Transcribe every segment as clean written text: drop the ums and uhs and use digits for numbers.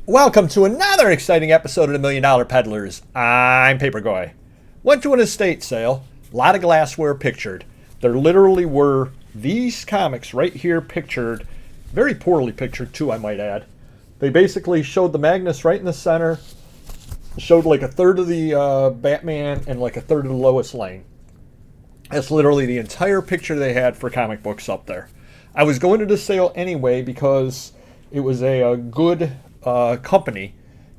Welcome to another exciting episode of the Million Dollar Peddlers. I'm Paperboy. Went to an estate sale, a lot of glassware pictured. There literally were these comics right here pictured, very poorly pictured too, I might add. They basically showed the Magnus right in the center, showed like a third of the Batman and like a third of the Lois Lane. That's literally the entire picture they had for comic books up there. I was going to the sale anyway because it was a good company,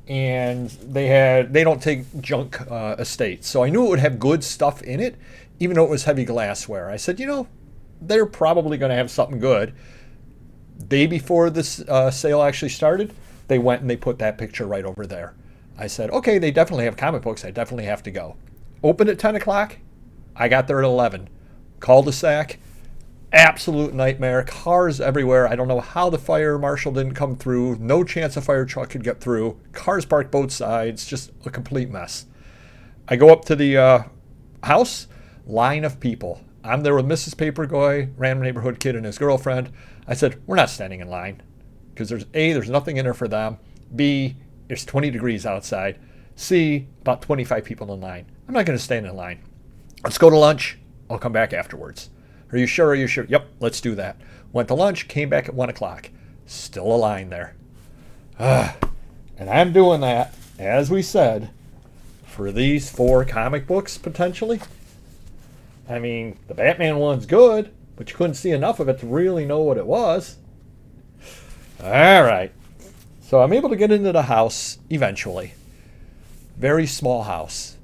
and they don't take junk estates, so I knew it would have good stuff in it, even though it was heavy glassware. I said, they're probably going to have something good. Day before this sale actually started, they went and they put that picture right over there. I said, okay, they definitely have comic books. I definitely have to go. Opened at 10 o'clock. I got there at 11. Cul-de-sac. Absolute nightmare. Cars everywhere. I don't know how the fire marshal didn't come through. No chance a fire truck could get through. Cars parked both sides. Just a complete mess. I go up to the house. Line of people. I'm there with Mrs. Paperboy, random neighborhood kid, and his girlfriend. I said, we're not standing in line. Because there's nothing in there for them. B, it's 20 degrees outside. C, about 25 people in line. I'm not going to stand in line. Let's go to lunch. I'll come back afterwards. Are you sure? Are you sure? Yep, let's do that. Went to lunch, came back at 1 o'clock. Still a line there. And I'm doing that, as we said, for these 4 comic books, potentially. I mean, the Batman one's good, but you couldn't see enough of it to really know what it was. All right. So I'm able to get into the house eventually. Very small house.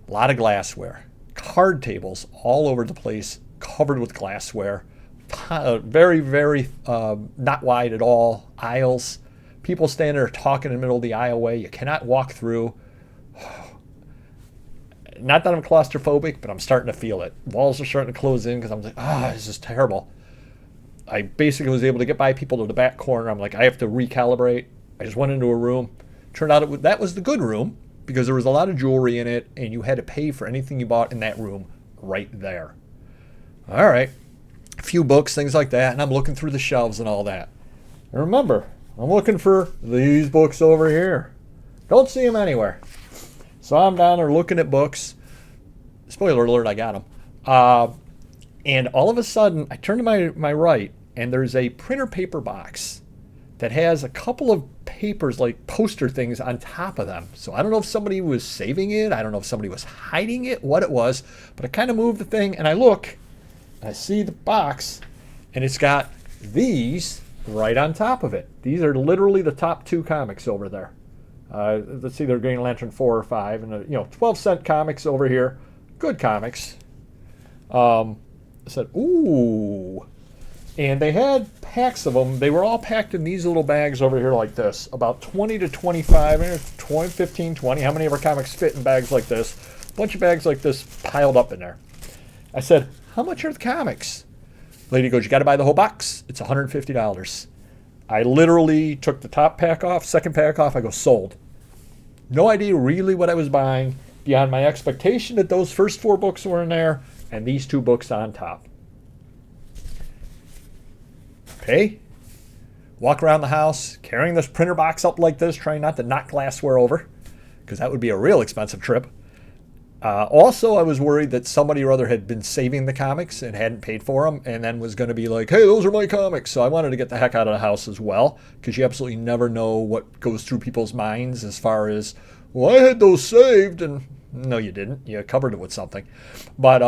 A lot of glassware. Card tables all over the place, covered with glassware. Very, very not wide at all. Aisles. People standing there talking in the middle of the aisleway. You cannot walk through. Not that I'm claustrophobic, but I'm starting to feel it. Walls are starting to close in because I'm like, this is terrible. I basically was able to get by people to the back corner. I'm like, I have to recalibrate. I just went into a room. Turned out that was the good room because there was a lot of jewelry in it, and you had to pay for anything you bought in that room right there. All right. A few books, things like that, and I'm looking through the shelves and all that. And remember, I'm looking for these books over here. Don't see them anywhere. So I'm down there looking at books. Spoiler alert, I got them. And all of a sudden, I turn to my right, and there's a printer paper box that has a couple of papers, like poster things, on top of them. So I don't know if somebody was saving it. I don't know if somebody was hiding it, what it was. But I kind of moved the thing, and I look, and I see the box, and it's got these right on top of it. These are literally the top 2 comics over there. Let's see, they're Green Lantern 4 or 5, and 12-cent comics over here. Good comics. I said, ooh. And they had packs of them. They were all packed in these little bags over here like this. About 20 to 25, 20, 15, 20. How many of our comics fit in bags like this? A bunch of bags like this piled up in there. I said, how much are the comics? Lady goes, you got to buy the whole box. It's $150. I literally took the top pack off, second pack off. I go, sold. No idea really what I was buying beyond my expectation that those first 4 books were in there and these 2 books on top. Okay. Walk around the house carrying this printer box up like this, trying not to knock glassware over because that would be a real expensive trip. Also, I was worried that somebody or other had been saving the comics and hadn't paid for them and then was going to be like, hey, those are my comics. So I wanted to get the heck out of the house as well because you absolutely never know what goes through people's minds as far as, well, I had those saved. And no, you didn't. You covered it with something. But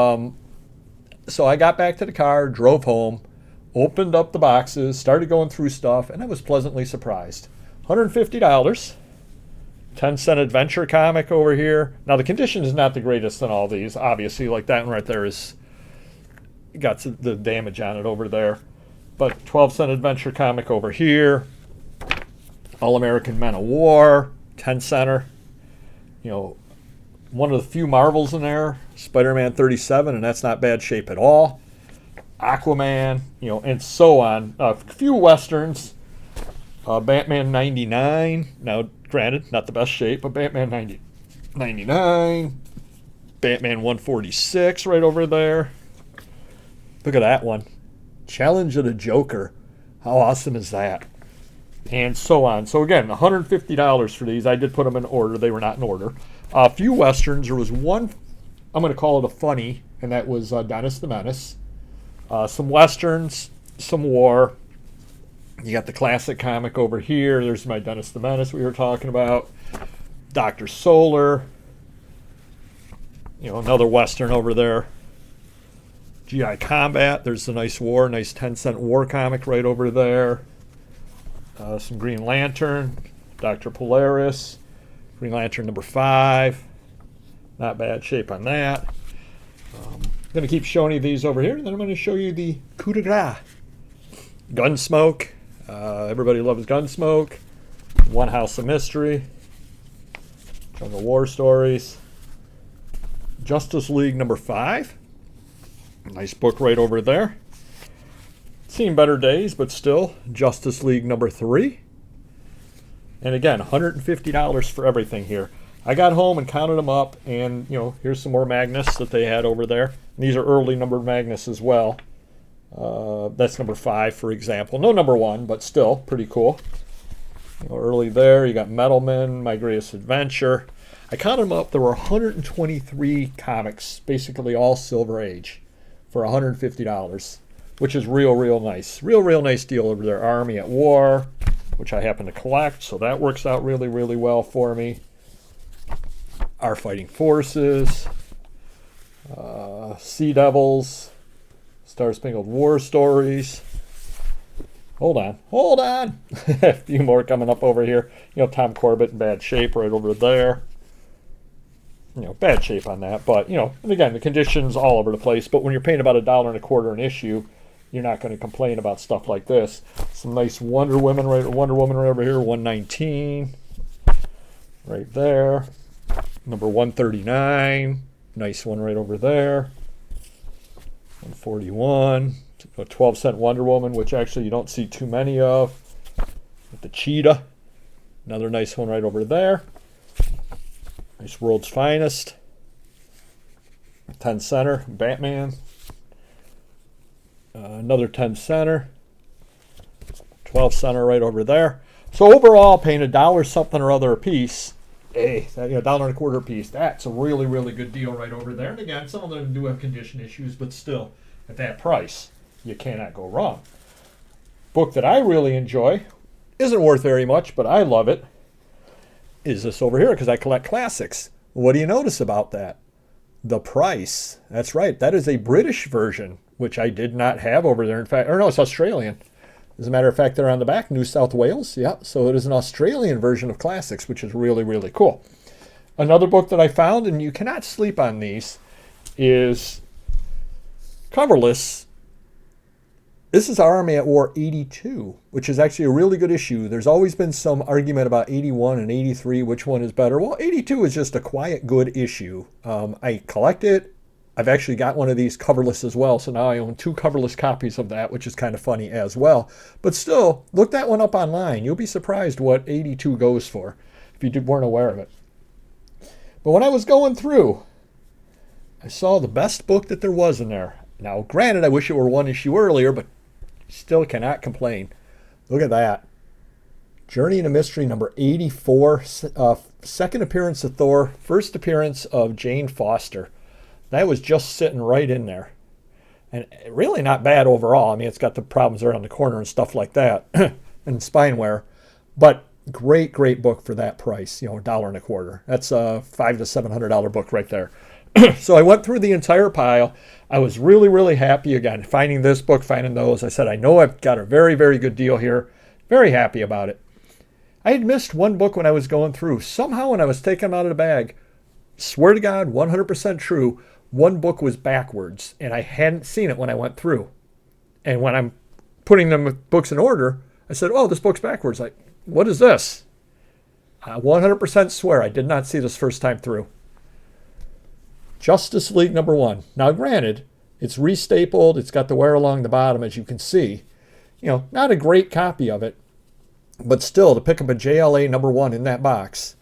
so I got back to the car, drove home, opened up the boxes, started going through stuff, and I was pleasantly surprised. $150. 10-cent adventure comic over here. Now, the condition is not the greatest in all these, obviously. Like that one right there is got the damage on it over there. But 12-cent adventure comic over here. All-American Men of War, 10-center. One of the few Marvels in there, Spider-Man 37, and that's not bad shape at all. Aquaman, and so on. A few Westerns. Batman 99. Now, granted, not the best shape, but Batman 99. Batman 146 right over there. Look at that one. Challenge of the Joker. How awesome is that? and so on. So again, $150 for these. I did put them in order. They were not in order. A few Westerns. There was one, I'm going to call it a funny, and that was Dennis the Menace. Some Westerns, some war. You got the classic comic over here. There's my Dennis the Menace we were talking about. Dr. Solar. You know, another Western over there. GI Combat. There's a nice war, nice 10-cent war comic right over there. Some Green Lantern. Dr. Polaris. Green Lantern number 5. Not bad shape on that. I'm going to keep showing you these over here, and then I'm going to show you the coup de grace. Gunsmoke. Everybody loves Gunsmoke. One House of Mystery. Jungle War Stories. Justice League number 5. Nice book right over there. Seen better days, but still. Justice League number 3. And again, $150 for everything here. I got home and counted them up, and you know, here's some more Magnus that they had over there. And these are early numbered Magnus as well. That's number 5, for example. No number 1, but still pretty cool. You know, early there, you got Metalman, My Greatest Adventure. I counted them up. There were 123 comics, basically all Silver Age, for $150, which is real nice. Real nice deal over there. Army at War, which I happen to collect, so that works out really well for me. Our Fighting Forces, Sea Devils, Star Spangled War Stories. Hold on. A few more coming up over here. You know, Tom Corbett in bad shape right over there. You know, bad shape on that, but you know, and again, the conditions all over the place. But when you're paying about $1.25 an issue, you're not going to complain about stuff like this. Some nice Wonder Woman right over here, 119, right there. Number 139, nice one right over there. 141, a 12-cent Wonder Woman, which actually you don't see too many of. With the Cheetah, another nice one right over there. Nice World's Finest. 10 center, Batman. Another 10 center. 12 center right over there. So overall, paying $1 something or other a piece. Hey, $1.25 a piece. That's a really good deal right over there. And again, some of them do have condition issues, but still, at that price, you cannot go wrong. Book that I really enjoy, isn't worth very much, but I love it, is this over here because I collect classics. What do you notice about that? The price. That's right. That is a British version, which I did not have over there. In fact, or no, it's Australian. As a matter of fact, they're on the back, New South Wales. Yeah, so it is an Australian version of classics, which is really cool. Another book that I found, and you cannot sleep on these, is coverless. This is Army at War 82, which is actually a really good issue. There's always been some argument about 81 and 83, which one is better. Well, 82 is just a quiet, good issue. I collect it. I've actually got one of these coverless as well, so now I own 2 coverless copies of that, which is kind of funny as well. But still, look that one up online. You'll be surprised what 82 goes for if you weren't aware of it. But when I was going through, I saw the best book that there was in there. Now, granted, I wish it were one issue earlier, but still cannot complain. Look at that. Journey into Mystery number 84. Second appearance of Thor. First appearance of Jane Foster. That was just sitting right in there. And really not bad overall. I mean, it's got the problems around the corner and stuff like that. And spine wear. But great book for that price. You know, $1.25. That's a $500 to $700 book right there. So I went through the entire pile. I was really happy again, finding this book, finding those. I said, I know I've got a very good deal here. Very happy about it. I had missed one book when I was going through. Somehow when I was taking them out of the bag, swear to God, 100% true, one book was backwards, and I hadn't seen it when I went through. And when I'm putting them books in order, I said, oh, this book's backwards. Like, what is this? I 100% swear I did not see this first time through. Justice League number 1. Now, granted, it's restapled. It's got the wear along the bottom, as you can see. You know, not a great copy of it, but still, to pick up a JLA number 1 in that box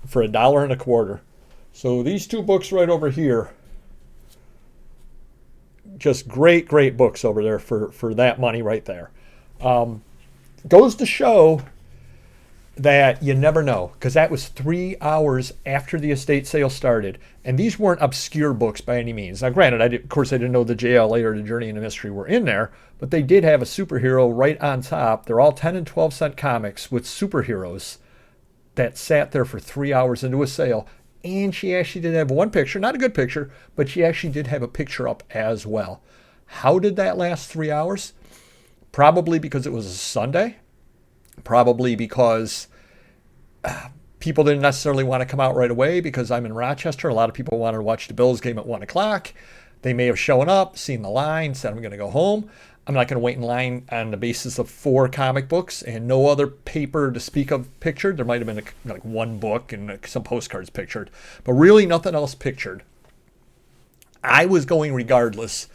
for $1.25. So these 2 books right over here, just great books over there for that money right there. Goes to show that you never know, because that was 3 hours after the estate sale started. And these weren't obscure books by any means. Now, granted, of course, I didn't know the JLA or the Journey into Mystery were in there, but they did have a superhero right on top. They're all 10 and 12 cent comics with superheroes that sat there for 3 hours into a sale. And she actually did have one picture, not a good picture, but she actually did have a picture up as well. How did that last 3 hours? Probably because it was a Sunday. Probably because people didn't necessarily want to come out right away because I'm in Rochester. A lot of people wanted to watch the Bills game at 1 o'clock. They may have shown up, seen the line, said, I'm going to go home. I'm not going to wait in line on the basis of 4 comic books and no other paper to speak of pictured. There might have been like one book and some postcards pictured, but really nothing else pictured. I was going regardless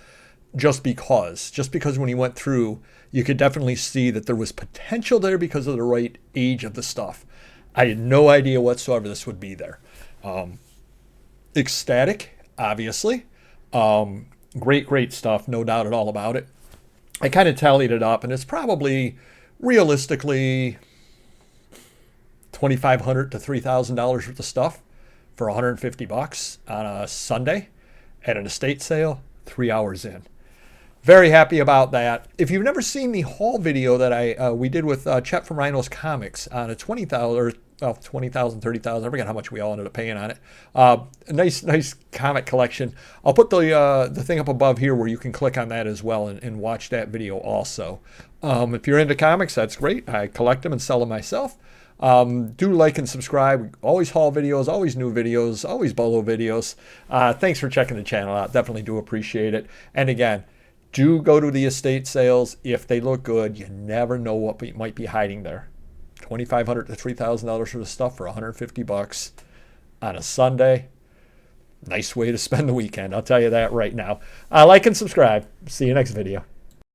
just because when he went through, you could definitely see that there was potential there because of the right age of the stuff. I had no idea whatsoever this would be there. Ecstatic, obviously. Great stuff, no doubt at all about it. I kind of tallied it up, and it's probably realistically $2,500 to $3,000 worth of stuff for $150 on a Sunday at an estate sale, 3 hours in. Very happy about that. If you've never seen the haul video that we did with Chet from Rhino's Comics on a 20,000 or 20,000, 30,000, I forget how much we all ended up paying on it. A nice comic collection. I'll put the thing up above here where you can click on that as well and watch that video also. If you're into comics, that's great. I collect them and sell them myself. Do like and subscribe. Always haul videos, always new videos, always bolo videos. Thanks for checking the channel out. Definitely do appreciate it. And again, do go to the estate sales. If they look good, you never know what might be hiding there. $2,500 to $3,000 worth of stuff for $150 on a Sunday. Nice way to spend the weekend. I'll tell you that right now. Like and subscribe. See you next video.